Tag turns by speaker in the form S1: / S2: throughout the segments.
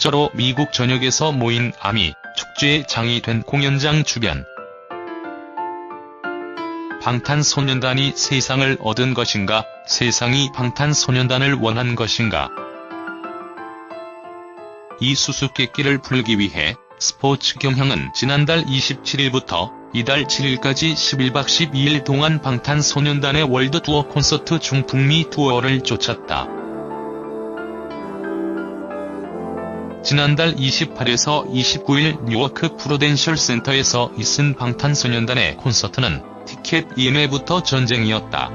S1: 축제로 미국 전역에서 모인 아미 축제의 장이 된 공연장 주변. 방탄소년단이 세상을 얻은 것인가, 세상이 방탄소년단을 원한 것인가. 이 수수께끼를 풀기 위해 스포츠 경향은 지난달 27일부터 이달 7일까지 11박 12일 동안 방탄소년단의 월드 투어 콘서트 중북미 투어를 쫓았다. 지난달 28에서 29일 뉴워크 프루덴셜 센터에서 있은 방탄소년단의 콘서트는 티켓 예매부터 전쟁이었다.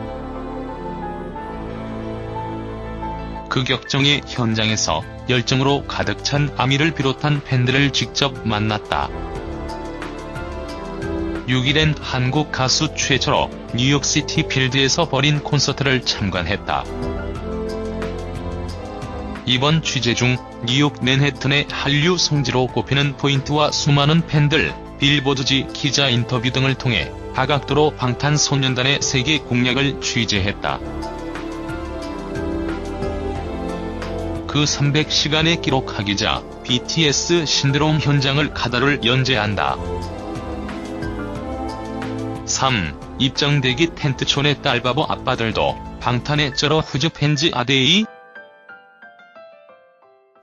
S1: 극역정의 현장에서 열정으로 가득 찬 아미를 비롯한 팬들을 직접 만났다. 6일엔 한국 가수 최철호 뉴욕시티 필드에서 벌인 콘서트를 참관했다. 이번 취재 중 뉴욕 맨해튼의 한류 성지로 꼽히는 포인트와 수많은 팬들, 빌보드지 기자 인터뷰 등을 통해 다각도로 방탄소년단의 세계 공략을 취재했다. 그 300시간의 기록하기자 BTS 신드롬 현장을 가다를 연재한다. 3. 입장대기 텐트촌의 딸바보 아빠들도 방탄에 쩔어 후즈 팬즈 아데이.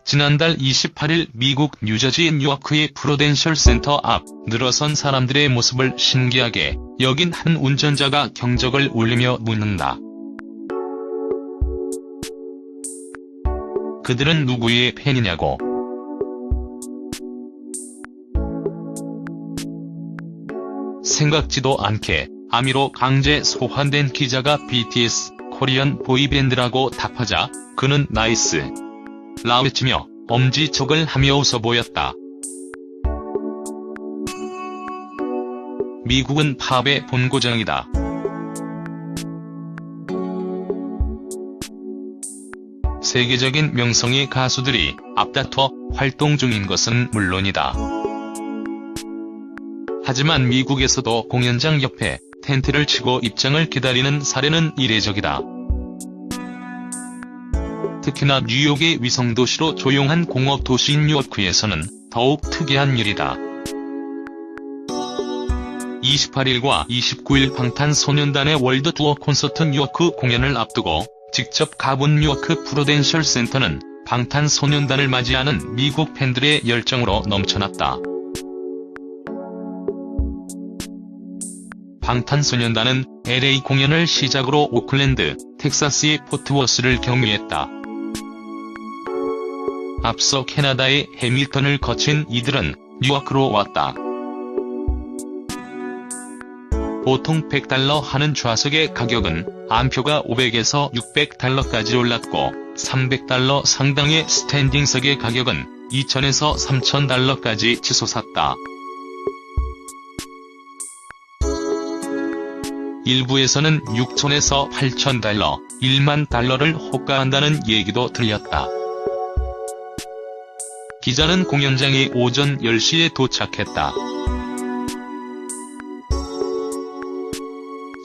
S1: 지난달 28일 미국 뉴저지 뉴워크의 프루덴셜 센터 앞 늘어선 사람들의 모습을 신기하게 여긴 한 운전자가 경적을 울리며 묻는다. 그들은 누구의 팬이냐고. 생각지도 않게 아미로 강제 소환된 기자가 BTS 코리안 보이밴드라고 답하자 그는 나이스 라 외치며 엄지척을 하며 웃어 보였다. 미국은 팝의 본고장이다. 세계적인 명성의 가수들이 앞다퉈 활동 중인 것은 물론이다. 하지만 미국에서도 공연장 옆에 텐트를 치고 입장을 기다리는 사례는 이례적이다. 특히나 뉴욕의 위성도시로 조용한 공업도시인 뉴워크에서는 더욱 특이한 일이다. 28일과 29일 방탄소년단의 월드 투어 콘서트 뉴워크 공연을 앞두고 직접 가본 뉴워크 프루덴셜 센터는 방탄소년단을 맞이하는 미국 팬들의 열정으로 넘쳐났다. 방탄소년단은 LA 공연을 시작으로 오클랜드, 텍사스의 포트워스를 경유했다. 앞서 캐나다의 해밀턴을 거친 이들은 뉴워크로 왔다. 보통 $100 하는 좌석의 가격은 안표가 $500에서 $600까지 올랐고 $300 상당의 스탠딩석의 가격은 $2,000에서 $3,000까지 치솟았다. 일부에서는 $6,000에서 $8,000, $10,000를 호가한다는 얘기도 들렸다. 기자는 공연장에 오전 10시에 도착했다.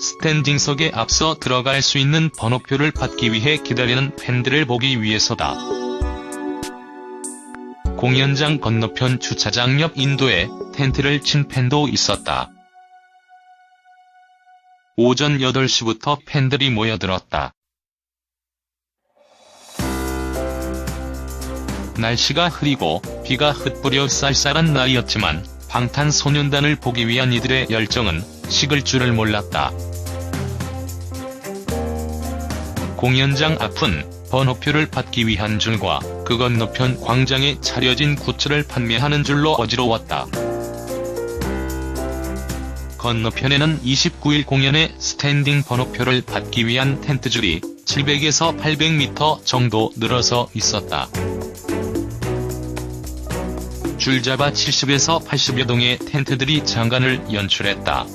S1: 스탠딩석에 앞서 들어갈 수 있는 번호표를 받기 위해 기다리는 팬들을 보기 위해서다. 공연장 건너편 주차장 옆 인도에 텐트를 친 팬도 있었다. 오전 8시부터 팬들이 모여들었다. 날씨가 흐리고 비가 흩뿌려 쌀쌀한 날이었지만 방탄소년단을 보기 위한 이들의 열정은 식을 줄을 몰랐다. 공연장 앞은 번호표를 받기 위한 줄과 그 건너편 광장에 차려진 굿즈를 판매하는 줄로 어지러웠다. 건너편에는 29일 공연의 스탠딩 번호표를 받기 위한 텐트줄이 700에서 800m 정도 늘어서 있었다. 줄잡아 70에서 80여 동의 텐트들이 장관을 연출했다.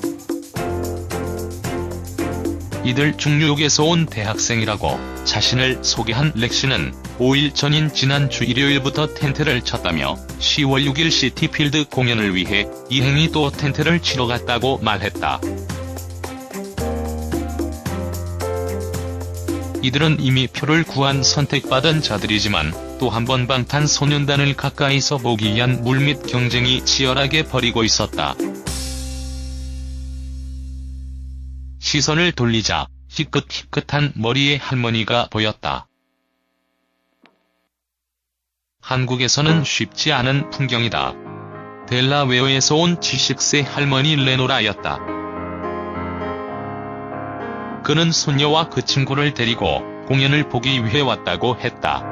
S1: 이들 중 뉴욕에서 온 대학생이라고 자신을 소개한 렉시는 5일 전인 지난주 일요일부터 텐트를 쳤다며 10월 6일 시티필드 공연을 위해 이행이 또 텐트를 치러 갔다고 말했다. 이들은 이미 표를 구한 선택받은 자들이지만 또 한 번 방탄소년단을 가까이서 보기 위한 물밑 경쟁이 치열하게 벌이고 있었다. 시선을 돌리자 희끗희끗한 머리의 할머니가 보였다. 한국에서는 쉽지 않은 풍경이다. 델라웨어에서 온 70세 할머니 레노라였다. 그는 손녀와 그 친구를 데리고 공연을 보기 위해 왔다고 했다.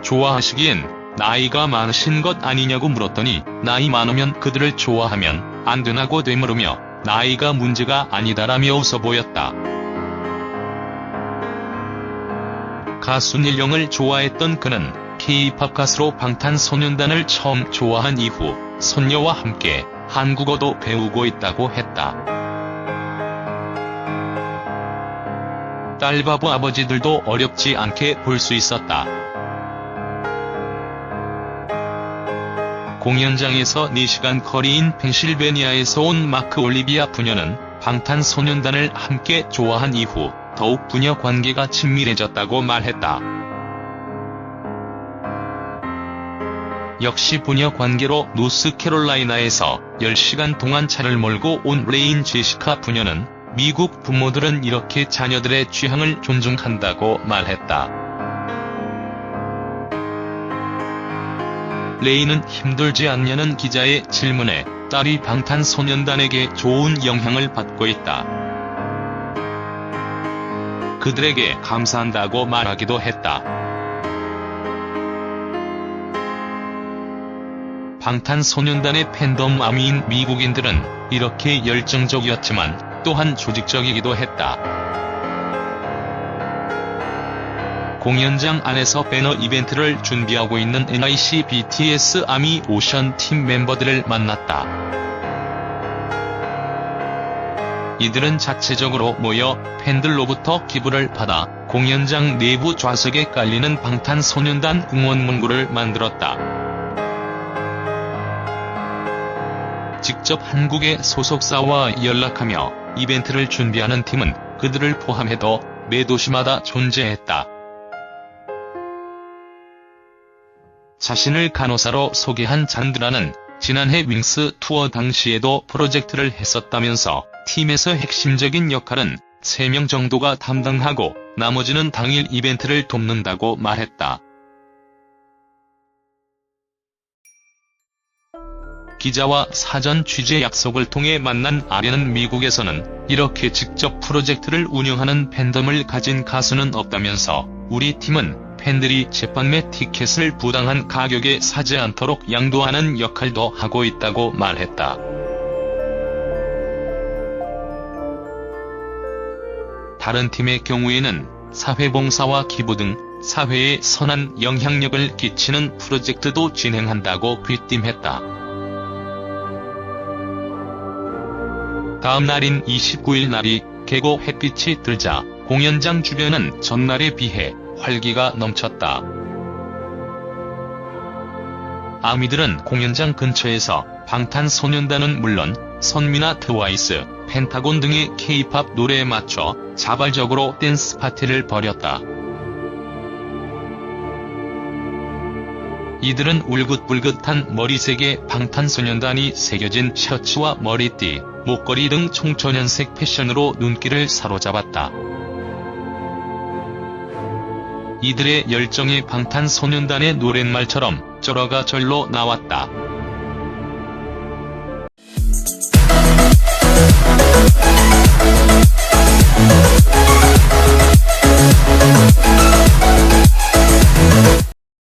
S1: 좋아하시기엔 나이가 많으신 것 아니냐고 물었더니 나이 많으면 그들을 좋아하면 안 되나고 되물으며 나이가 문제가 아니다라며 웃어 보였다. 가수 닐령을 좋아했던 그는 K-팝 가수로 방탄소년단을 처음 좋아한 이후 손녀와 함께 한국어도 배우고 있다고 했다. 딸바보 아버지들도 어렵지 않게 볼 수 있었다. 공연장에서 4시간 거리인 펜실베니아에서 온 마크 올리비아 부녀는 방탄소년단을 함께 좋아한 이후 더욱 부녀 관계가 친밀해졌다고 말했다. 역시 부녀 관계로 노스캐롤라이나에서 10시간 동안 차를 몰고 온 레인 제시카 부녀는 미국 부모들은 이렇게 자녀들의 취향을 존중한다고 말했다. 레인은 힘들지 않냐는 기자의 질문에 딸이 방탄소년단에게 좋은 영향을 받고 있다. 그들에게 감사한다고 말하기도 했다. 방탄소년단의 팬덤 아미인 미국인들은 이렇게 열정적이었지만 또한 조직적이기도 했다. 공연장 안에서 배너 이벤트를 준비하고 있는 NIC BTS 아미 오션 팀 멤버들을 만났다. 이들은 자체적으로 모여 팬들로부터 기부를 받아 공연장 내부 좌석에 깔리는 방탄소년단 응원 문구를 만들었다. 직접 한국의 소속사와 연락하며 이벤트를 준비하는 팀은 그들을 포함해도 매 도시마다 존재했다. 자신을 간호사로 소개한 잔드라는 지난해 윙스 투어 당시에도 프로젝트를 했었다면서 팀에서 핵심적인 역할은 3명 정도가 담당하고 나머지는 당일 이벤트를 돕는다고 말했다. 기자와 사전 취재 약속을 통해 만난 아련은 미국에서는 이렇게 직접 프로젝트를 운영하는 팬덤을 가진 가수는 없다면서 우리 팀은 팬들이 재판매 티켓을 부당한 가격에 사지 않도록 양도하는 역할도 하고 있다고 말했다. 다른 팀의 경우에는 사회봉사와 기부 등 사회에 선한 영향력을 끼치는 프로젝트도 진행한다고 귀띔했다. 다음 날인 29일 날이 개고 햇빛이 들자 공연장 주변은 전날에 비해 활기가 넘쳤다. 아미들은 공연장 근처에서 방탄소년단은 물론 선미나 트와이스, 펜타곤 등의 K-팝 노래에 맞춰 자발적으로 댄스 파티를 벌였다. 이들은 울긋불긋한 머리색에 방탄소년단이 새겨진 셔츠와 머리띠, 목걸이 등 청초년색 패션으로 눈길을 사로잡았다. 이들의 열정이 방탄소년단의 노랫말처럼 쩔어가 절로 나왔다.